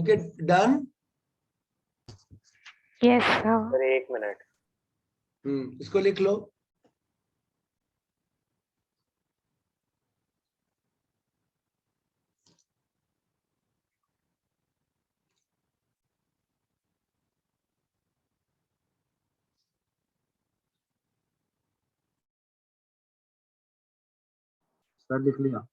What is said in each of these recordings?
Okay done. Yes sir. Sir 1 minute. इसको लिख लो। Sir लिख लिया।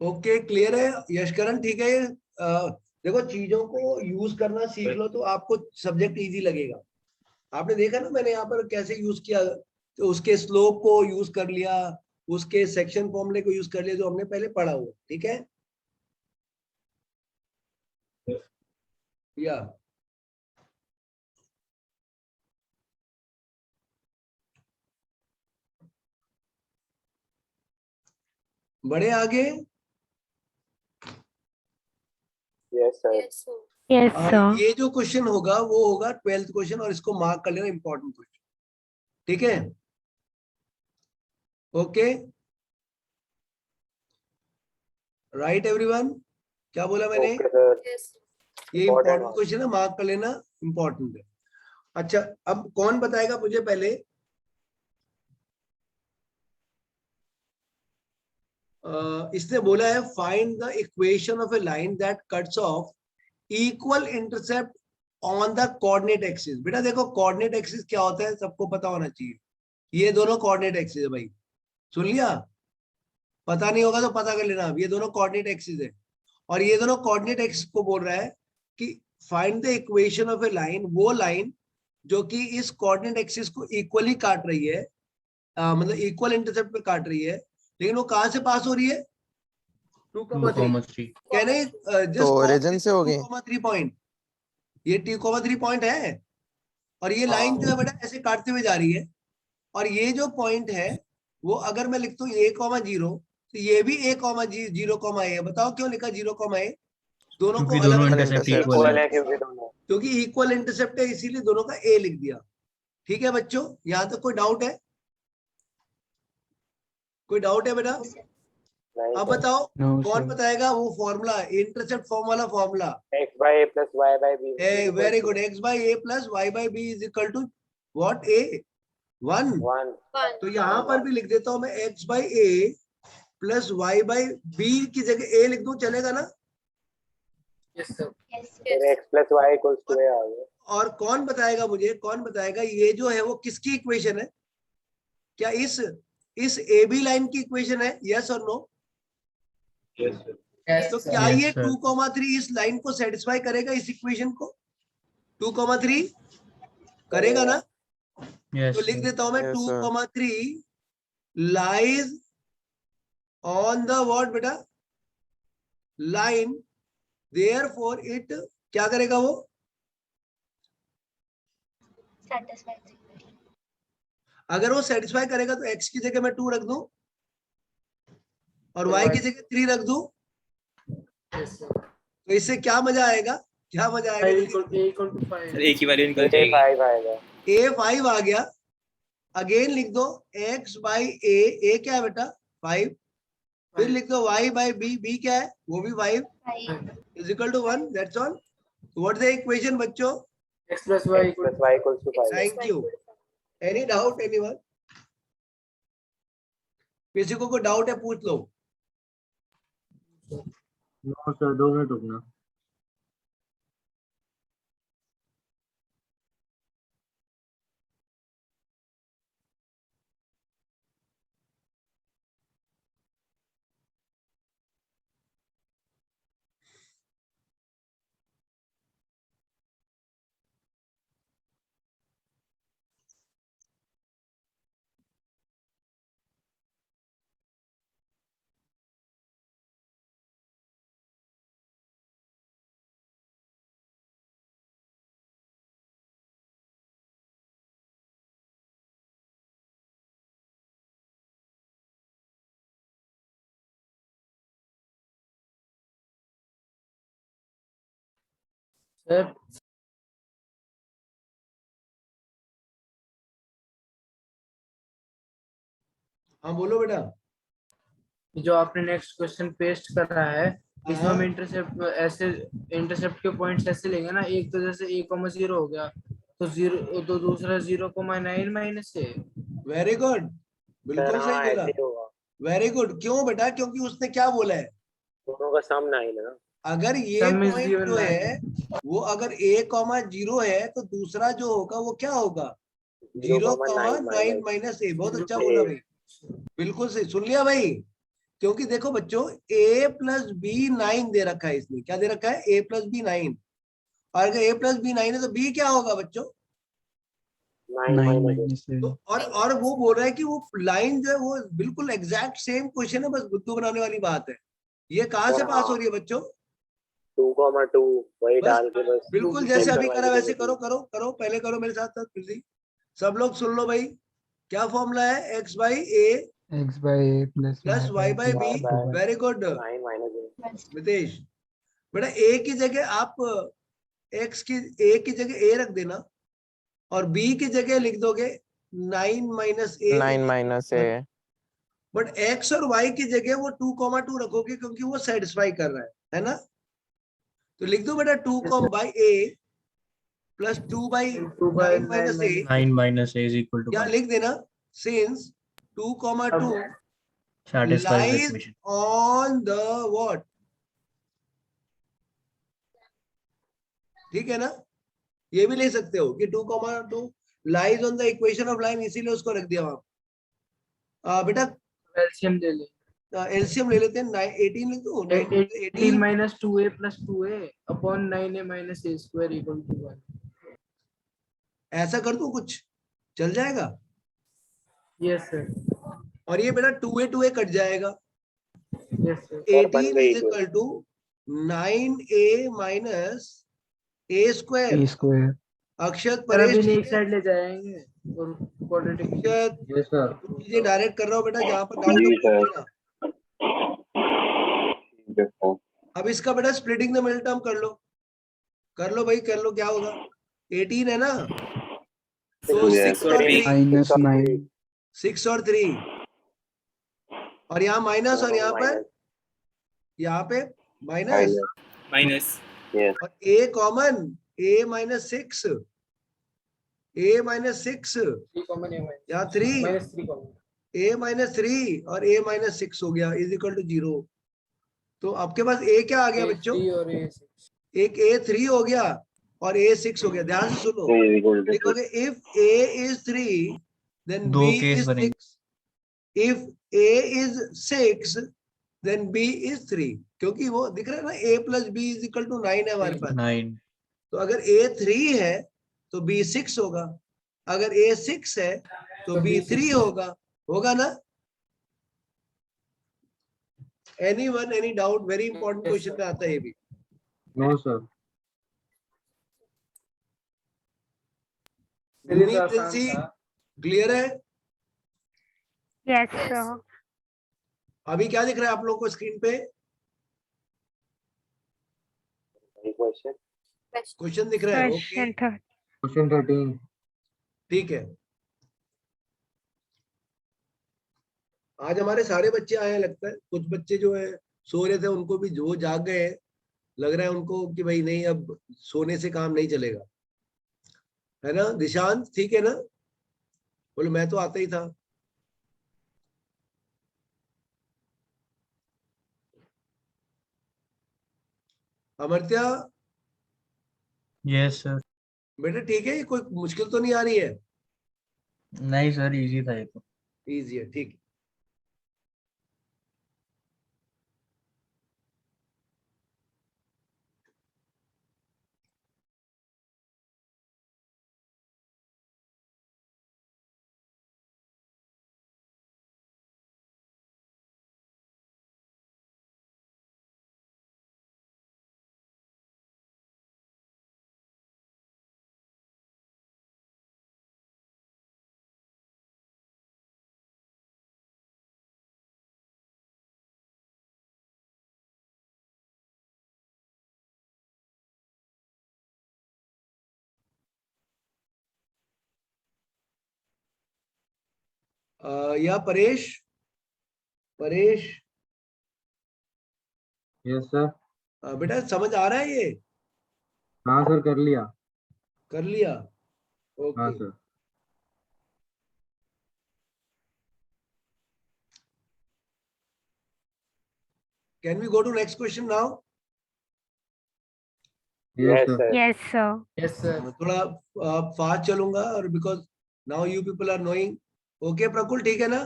ओके क्लियर है यशकरण, ठीक है। देखो चीजों को यूज करना सीख लो तो आपको सब्जेक्ट इजी लगेगा। आपने देखा ना मैंने यहाँ पर कैसे यूज किया, तो उसके स्लोप को यूज कर लिया, उसके सेक्शन फॉर्मूले को यूज कर लिया जो हमने पहले पढ़ा हुआ, ठीक है। या बड़े आगे। Yes sir. Yes sir. ये जो क्वेश्चन होगा वो होगा 12th क्वेश्चन, और इसको मार्क कर लेना, इंपॉर्टेंट क्वेश्चन, ठीक है। ओके राइट एवरीवन, क्या बोला मैंने? Okay sir. ये Important इंपॉर्टेंट क्वेश्चन है, मार्क कर लेना, इंपॉर्टेंट है। अच्छा अब कौन बताएगा मुझे पहले? इसने बोला है find the equation of A line that cuts of equal intercept on the coordinate axis. बेटा देखो कोऑर्डिनेट एक्सिस क्या होता है सबको पता होना चाहिए। ये दोनों कोऑर्डिनेट एक्सिस है भाई, सुन लिया? पता नहीं होगा तो पता कर लेना। अब ये दोनों कोऑर्डिनेट एक्सिस है, और ये दोनों कोऑर्डिनेट एक्सिस को बोल रहा है कि find the equation of A line, वो लाइन जो कि इस कोऑर्डिनेट एक्सिस को इक्वली काट रही है, मतलब इक्वल इंटरसेप्ट पे काट रही है, लेकिन वो कहां से पास हो रही है? 2,3। कहने तो origin से होगी। 2,3 पॉइंट, ये 2,3 पॉइंट है, और ये लाइन जो है बेटा ऐसे काटते हुए जा रही है, और ये जो पॉइंट है वो अगर मैं लिखता हूँ a,0, तो ये भी a,0, है। बताओ क्यों लिखा 0,a? दोनों को क्योंकि अलग दोनों अलग इंटरसेप्ट है, इक्वल है। क्योंकि दोनों क्योंकि इक्वल इंटरसेप्ट है इसीलिए दोनों का a लिख दिया। ठीक है बच्चों, यहाँ तक कोई डाउट है? कोई डाउट है बेटा? नहीं अब सर। बताओ No, कौन sir. बताएगा वो फॉर्मूला, इंटरसेप्ट फॉर्म वाला formula? x by a plus y by b very good, x by a plus y by b is equal to what? a 1। 1। तो यहाँ पर भी लिख देता हूं मैं x by a plus y by b की जगह a लिख दूं, चलेगा ना? फिर x plus y equals to a आ गया। और कौन बताएगा मुझे, कौन बताएगा ये जो है वो किसकी इक्वेशन है? क्या इस ए बी लाइन की इक्वेशन है? यस और नो? तो क्या Yes, ये sir. 2,3 इस लाइन को सेटिस्फाई करेगा, इस इक्वेशन को? 2,3 करेगा ना? Yes, तो लिख sir. देता हूं मैं Yes, sir. 2,3 lies on the what बेटा? लाइन, देयरफॉर इट क्या करेगा वो? अगर वो सेटिस्फाई करेगा तो x की जगह मैं 2 रख दूं, और y की जगह 3 रख दूं, तो इससे क्या मजा आएगा? क्या मजा आएगा? एक ही वैल्यू निकल a जाएगी। 5 आएगा। a5 आ गया। अगेन लिख दो x बाई a क्या है बेटा? 5। फिर लिख दो y बाई b क्या है? वो भी 5 is equal to 1। That's all. What is the equation बच्चों? x plus y equals to 5। Thank you. Any doubt anyone? किसी को कोई डाउट है पूछ लो। No, sir. 2 मिनट रुकना। सर हाँ बोलो बेटा। जो आपने नेक्स्ट क्वेश्चन पेस्ट कर रहा है, इसमें हम हाँ इंटरसेप्ट ऐसे, इंटरसेप्ट के पॉइंट्स ऐसे लेंगे ना, एक तो जैसे a, 0 हो गया, तो जीरो, तो दूसरा 0,9 माइनस है। वेरी गुड, सर बिल्कुल सही हाँ बोला। ऐसे ही होगा, वेरी गुड। क्यों बेटा? क्योंकि उसने क्या बोला है, दोनों का सम 9 है ना। अगर ये सम इज पॉइंट गिवन जो है 9। वो अगर a,0 है तो दूसरा जो होगा वो क्या होगा, 0,9 0,9 माइनस माइनस ए। बहुत अच्छा ए। बोला भाई, बिल्कुल सही सुन लिया भाई। क्योंकि देखो बच्चों, a प्लस बी 9 दे रखा है इसमें। क्या दे रखा है? a plus b 9। और अगर a प्लस बी 9 है तो b क्या होगा बच्चों? 9 माइनस तो और वो बोल रहा है कि वो लाइन जो है वो बिल्कुल एग्जैक्ट सेम क्वेश्चन है, बस बुद्धू बनाने वाली बात है। ये कहाँ से सर पास हो हाँ रही है बच्चों? 2,2 वही बस डाल के बस बिल्कुल जैसे चेक अभी करवा करा के वैसे देंगे करो, करो करो, पहले करो मेरे साथ साथ फिर से। सब लोग सुन लो भाई, क्या फॉर्मूला है? x by A x by a plus plus y y by by b B. y equal to 1. Very good 9 minus A. Nitesh. बेटा a की जगह आप x की, a की जगह a रख देना और b की जगह लिख दोगे 9 minus A. 9 minus A. But x और y की जगह वो 2,2 रखोगे क्योंकि वो सेटिस्फाई कर रहा है ना? तो लिख दो बेटा 2 comma by a plus 2 by 2 by 9 9 minus a. Minus. 9 minus a is equal to या 1. लिख देना since 2,2 Satisfies the lies equation. on the what? ठीक है ना? ये भी ले सकते हो कि 2,2 lies on the equation of line, इसीलिए उसको रख दिया वहां। बेटा एलसीएम ले ले। एलसीएम ले लेते हैं। 18 लिख दो। 18 18 minus 2a plus 2a upon 9a minus a square equal to 1। ऐसा कर दो, कुछ चल जाएगा। Yes sir. और ये बेटा 2a कट जाएगा। Yes sir. और बन 18 गई is equal to 9a minus a square. a square. Akshat sir Paresh अभी ठीक एक है? साइड ले जाएंगे और क्वाड्रेटिक। Akshat yes sir. चीजें डायरेक्ट कर रहा हूँ बेटा, जहां पर डाउट हो पूछ लेना। अब इसका बेटा स्प्लिटिंग द मिडिल टर्म कर लो भाई, कर लो। क्या होगा? 18 है ना, तो 6 और 3, Minus 9. 6 और 3, और यहाँ माइनस, और यहाँ पे माइनस, माइनस और a common, a minus 6, a minus 6, 3 common a यहाँ 3, माइनस 3 कॉमन। a माइनस 3 और a माइनस 6 हो गया इज इक्वल टू 0। तो आपके पास a क्या आ गया बच्चों? 3 और a 6। एक a 3 हो गया और a 6 हो गया। ध्यान से सुनो, लिखोगे इफ a इज 3 देन दो b केस इज बनेंगे। 6, if a is 6 then b is 3। क्योंकि वो दिख रहा है ना, a plus b is equal to 9 है हमारे पास। 9. तो अगर a 3 है तो b 6 होगा, अगर a 6 है तो b 3 होगा ना? Anyone, any doubt? Very important question में आता है ये भी। No sir. Bhumi Princy clear है? Yes, sir. अभी क्या दिख रहा है आप लोगों को स्क्रीन पे? क्वेश्चन क्वेश्चन दिख रहा है? Okay Question third. क्वेश्चन 13। ठीक है। आज हमारे सारे बच्चे आए हैं लगता है। कुछ बच्चे जो है सो रहे थे, उनको भी जो जाग गए हैं, लग रहा है उनको कि भाई नहीं, अब सोने से काम नहीं चलेगा, है ना? दिशांत ठीक है ना? बोलो मैं तो आता ही था। Amartya Yes sir. बेटा ठीक है, ये कोई मुश्किल तो नहीं आ रही है? नहीं सर, इजी था ये तो. इजी है, ठीक है। या परेश, परेश यस सर। बेटा समझ आ रहा है ये? हाँ सर, कर लिया। कर लिया? हाँ okay. Sir. Can we go to next question now? Yes Yes, sir. sir. Yes, sir. Yes sir. थोड़ा फास्ट चलूंगा और because now you people are knowing. Okay Prakul, ठीक है ना?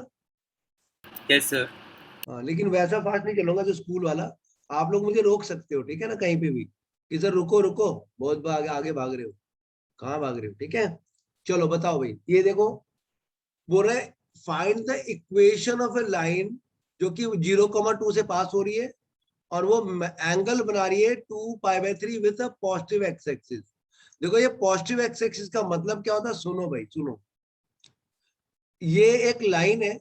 Yes, sir. हाँ, लेकिन वैसा फास्ट नहीं चलूंगा जो स्कूल वाला। आप लोग मुझे रोक सकते हो, ठीक है ना, कहीं पे भी कि सर रुको रुको, बहुत आगे आगे भाग रहे हो, कहाँ भाग रहे हो, ठीक है? चलो बताओ भाई, ये देखो बोल रहे find the equation of A line जो कि 0,2 से पास हो रही है और वो एंगल बना रही है 2π/3 with a positive X axis. देखो ये पॉजिटिव एक्स एक्सिस का मतलब क्या होता है, सुनो भाई सुनो। ये एक लाइन है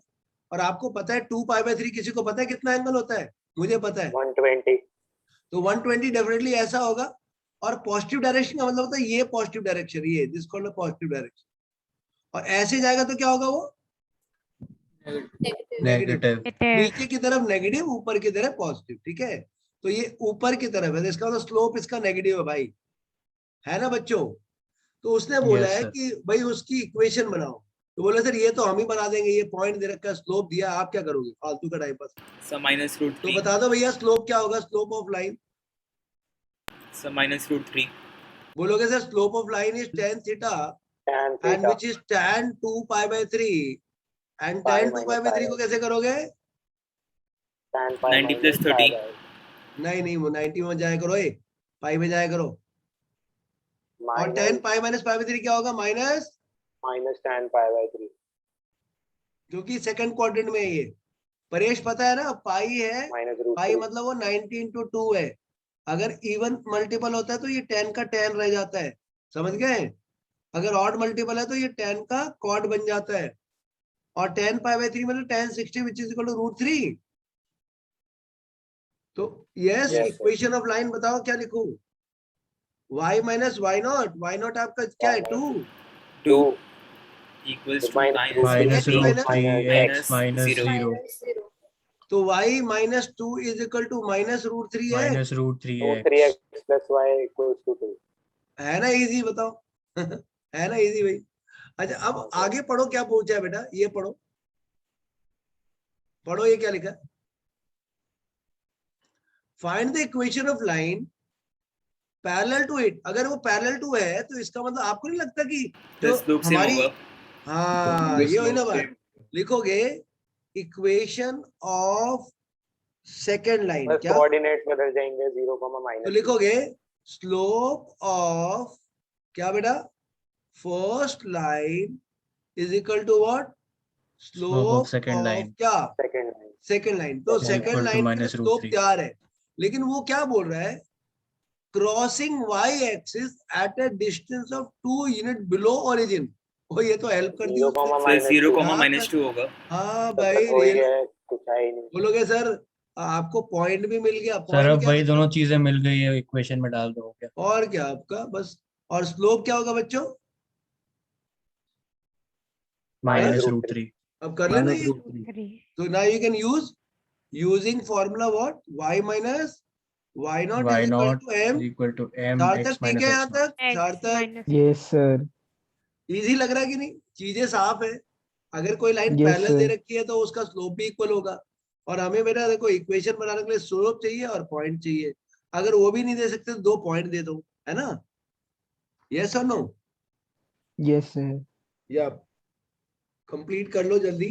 और आपको पता है 2π/3 किसी को पता है कितना एंगल होता है? मुझे पता है। 120. तो 120 डेफिनेटली ऐसा होगा। और पॉजिटिव डायरेक्शन का मतलब होता है ये पॉजिटिव डायरेक्शन, ये दिस कॉल्ड पॉजिटिव डायरेक्शन। और ऐसे जाएगा तो क्या होगा वो? नेगेटिव। नेगेटिव। Negative. नीचे की तरफ नेगेटिव, ऊपर की तरफ पॉजिटिव, ठीक है? तो ये ऊपर की तरफ है, तो इसका मतलब स्लोप इसका नेगेटिव है भाई, है ना बच्चों? तो उसने बोला Yes, है sir. कि भाई उसकी इक्वेशन बनाओ। तो बोले सर ये तो हम ही बना देंगे, ये पॉइंट दे रखा है, स्लोप दिया, आप क्या करोगे? फालतू का time pass. So minus root तो 3. बता दो भैया स्लोप क्या होगा, slope of line? So minus root 3. बोलोगे sir slope of line is tan theta Tan and theta. विच इज tan 2π/3 and Pi tan minus 2π/3 को pi. कैसे करोगे? Tan pi 90 plus minus pi 30. by नहीं नहीं, वो 90 में जाया करो, पाई में जाया करो। और tan minus π-π/3 क्या होगा? Minus, minus tan pi by 3. क्योंकि सेकंड क्वाड्रेंट में है ये। परेश पता है ना, पाई है, Minus root पाई 3. मतलब वो 90 into 2 है। अगर इवन मल्टीपल होता है तो ये tan का tan रह जाता है, समझ गए? अगर ऑड मल्टीपल है तो ये tan का कॉड बन जाता है। और tan π/3 मतलब tan 60 which is equal to √3। तो yes, Yes, sir. Equation of line बताओ क्या लिखूं? y minus y naught आपका क्या है? 2। 2 equals So to minus Minus X root minus 3x minus minus 0 तो y minus 2 is equal to minus √3 है। minus root So 3x. 3x plus y equals to 2. है ना इजी? बताओ है ना इजी भाई? अच्छा अब आगे पढ़ो, क्या पूछा है बेटा, ये पढ़ो, पढ़ो ये क्या लिखा है? Find the equation of line parallel to it. अगर वो पैरेलल टू है तो इसका मतलब आपको नहीं लगता कि जो the slope same हमारी, होगा. हाँ ये हुई ना बात। लिखोगे इक्वेशन ऑफ सेकेंड लाइन, बस क्या? कोऑर्डिनेट्स बदल जाएंगे 0, तो माइनस. लिखोगे स्लोप ऑफ क्या बेटा? First line is equal to what? Slope of second of line क्या? Second line. Second line. तो is सेकेंड equal to लाइन का minus root स्लोप 3. तैयार है, लेकिन वो क्या बोल रहा है? Crossing Y axis at a distance of 2 unit below origin. Oh ये तो हेल्प कर दी 0, उसने। So 0, हाँ, minus 2 होगा. हाँ तब भाई तक हो ही ये गया है, कुछ है ही नहीं. बोलोगे सर आपको पॉइंट भी मिल गया। सर पॉइंट अब क्या वही बच्चों? दोनों चीजें मिल गई है, इक्वेशन में डाल दो क्या? और क्या आपका बस। और स्लोप क्या होगा बच्चों? minus root root 3. 3. अब कर लेना minus ये। √3। 3. तो now you can use using formula what? Y minus y naught Y is equal naught to m। is equal to m सार्थक x ठीक minus है x यहाँ naught. तक? X सार्थक minus. Yes, sir. इजी लग रहा है कि नहीं? चीजें साफ है। अगर कोई लाइन Yes, पैरेलल दे sir. रखी है तो उसका स्लोप भी इक्वल होगा। और हमें बेटा देखो इक्वेशन बनाने के लिए स्लोप चाहिए और पॉइंट चाहिए। अगर वो भी नहीं दे सकते तो 2 पॉइंट दे दो, है ना? यस और नो? Yes, sir. या कंप्लीट कर लो जल्दी।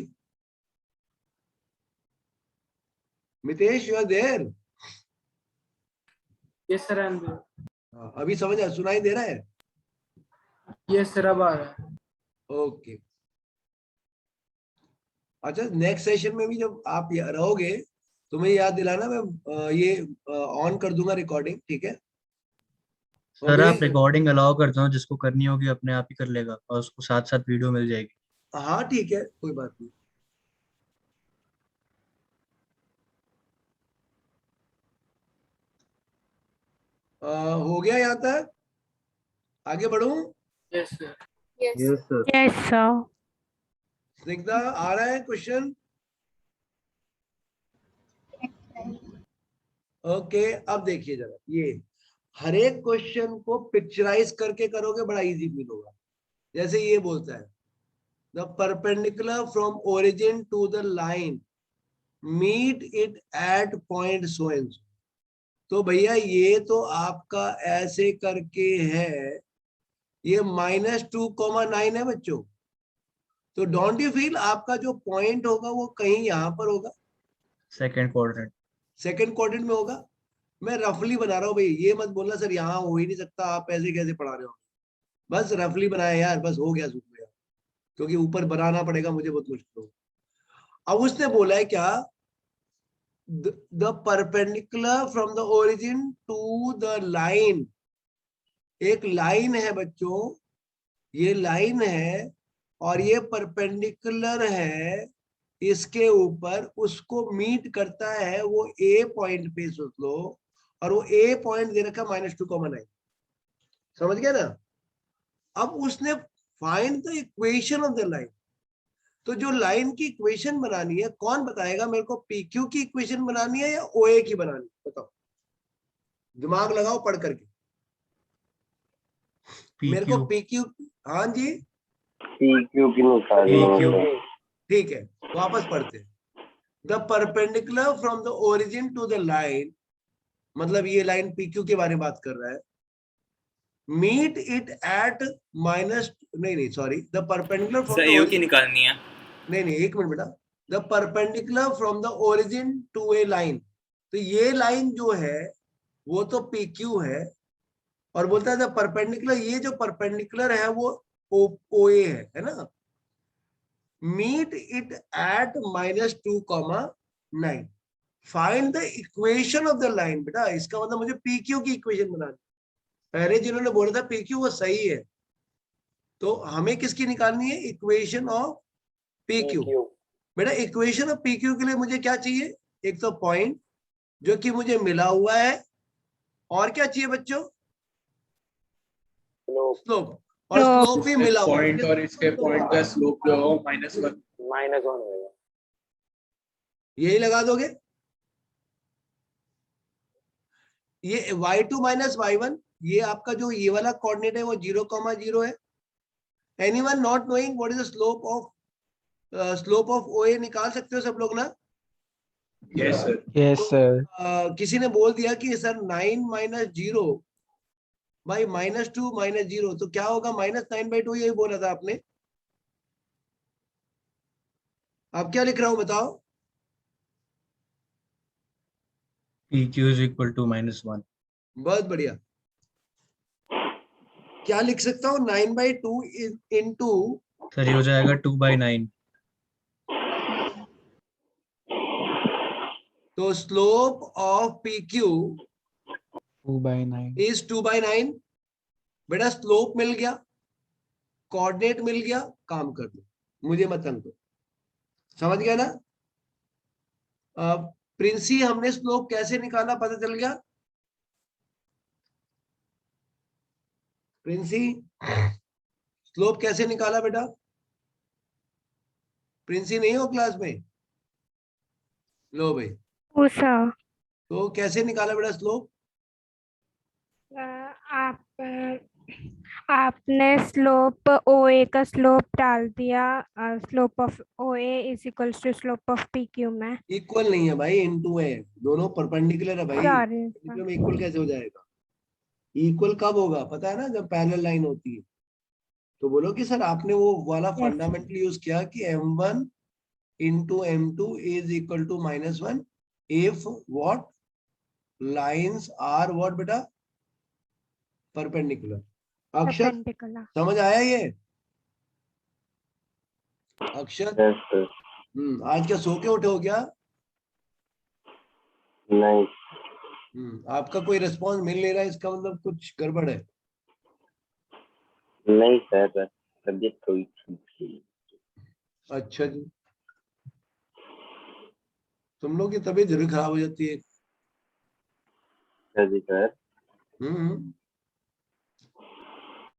Mitesh you are there? Yes sir, I am there. अभी समझ आ, सुनाई दे रहा है? यस सर, अब आ रहा है। ओके। अच्छा नेक्स्ट सेशन में भी जब आप रहोगे तो मैं याद दिलाना, मैं ये ऑन कर दूंगा रिकॉर्डिंग, ठीक है? सर आप रिकॉर्डिंग अलाउ कर दो, जिसको करनी होगी अपने आप ही कर लेगा और उसको साथ साथ वीडियो मिल जाएगी। हाँ ठीक है, कोई बात नहीं। हो गया यहाँ तक? आगे बढ़ूं? Yes sir. Yes, sir. Yes, sir. Snigdha आ रहा है क्वेश्चन? ओके, अब देखिए जरा, ये हर एक क्वेश्चन को पिक्चराइज करके करोगे बड़ा इजी फील होगा। जैसे ये बोलता है the perpendicular from origin to the line meet it at point so and so. तो भैया ये तो आपका ऐसे करके है, ये -2,9 है बच्चों। तो डोंट यू फील आपका जो पॉइंट होगा वो कहीं यहाँ पर होगा, सेकंड क्वाड्रेंट। सेकंड क्वाड्रेंट में होगा। मैं रफली बना रहा हूँ भाई, ये मत बोलना सर यहाँ हो ही नहीं सकता, आप ऐसे कैसे पढ़ा रहे हो। बस रफली बनाया यार, बस हो गया, सूख गया, क्योंकि ऊपर बनाना पड़ेगा मुझे, बहुत मुश्किल होगा। अब उसने बोला है क्या, the perpendicular from the origin to the line. एक लाइन है बच्चों, ये लाइन है और ये परपेंडिकुलर है इसके ऊपर, उसको मीट करता है वो ए पॉइंट पे, सोच लो, और वो ए पॉइंट दे रखा -2,9। समझ गया ना? अब उसने find the equation of the line. तो जो लाइन की इक्वेशन बनानी है, कौन बताएगा मेरे को? PQ की इक्वेशन बनानी है या OA की बनानी है? बताओ, दिमाग लगाओ पढ़ करके। मेरे को PQ, हाँ जी PQ की निकालनी है। ठीक है, वापस पढ़ते हैं। The perpendicular from the origin to the line, मतलब ये लाइन PQ के बारे में बात कर रहा है। मीट इट एट नहीं sorry, the perpendicular from sir the AO की निकालनी है। नहीं, एक मिनट बेटा। The perpendicular from the origin to a line, तो ये लाइन जो है वो तो PQ है, और बोलता है द परपेंडिकुलर, ये जो परपेंडिकुलर है वो OA है ना। Meet it at -2,9। Find the equation of the line. बेटा इसका मतलब मुझे PQ की इक्वेशन बनानी। पहले जिन्होंने बोला था PQ वो सही है, तो हमें किसकी निकालनी है? Equation of PQ। बेटा इक्वेशन ऑफ PQ के लिए मुझे क्या चाहिए? एक तो पॉइंट जो कि मुझे मिला हुआ है, और क्या चाहिए बच्चों? स्लोप, और स्लोप भी मिला हुआ है। पॉइंट और इसके पॉइंट का स्लोप जो हो -1 होगा। यही लगा दोगे। ये y2 - y1, ये आपका जो ये वाला कोऑर्डिनेट है वो 0,0 है। Anyone not knowing what is the slope of OA निकाल सकते हो सब लोग ना? Yes sir. Yes sir. किसी ने बोल दिया कि सर 9 - 0 बाई -2 - 0, तो क्या होगा? -9/2, यही बोला था आपने। आप क्या लिख रहा हूं बताओ? PQ is equal to -1। बहुत बढ़िया। क्या लिख सकता हूँ? 9/2 इंटू, सर ये हो जाएगा 2/9। तो स्लोप ऑफ PQ 2/9। इज 2/9। बेटा स्लोप मिल गया, कोऑर्डिनेट मिल गया, काम कर दो, मुझे मत तंग करो। समझ गया ना? प्रिंसी, हमने स्लोप कैसे निकाला पता चल गया? प्रिंसी, स्लोप कैसे निकाला बेटा? प्रिंसी नहीं हो क्लास में? लो भाई, सर तो कैसे निकाला बेटा स्लोप? आप आपने स्लोप OA का स्लोप डाल दिया, slope of OA is equals to slope of PQ में। इक्वल नहीं है भाई, इनटू है, दोनों परपेंडिकुलर है भाई। सॉरी में इक्वल कैसे हो जाएगा? इक्वल कब होगा पता है ना? जब पैरेलल लाइन होती है। तो बोलो कि सर आपने वो वाला फंडामेंटल यूज किया कि M1 into M2 is equal to -1 if what? Lines are what बेटा? परपेंडिकुलर। अक्षर समझ आया ये? अक्षर आज क्या सो के उठे हो क्या? नहीं। आपका कोई रिस्पॉन्स मिल नहीं रहा, इसका मतलब कुछ गड़बड़ है। नहीं सर, तबीयत थोड़ी ठीक है। अच्छा जी, तुम लोग की तबीयत जरूर खराब हो जाती है। जी सर।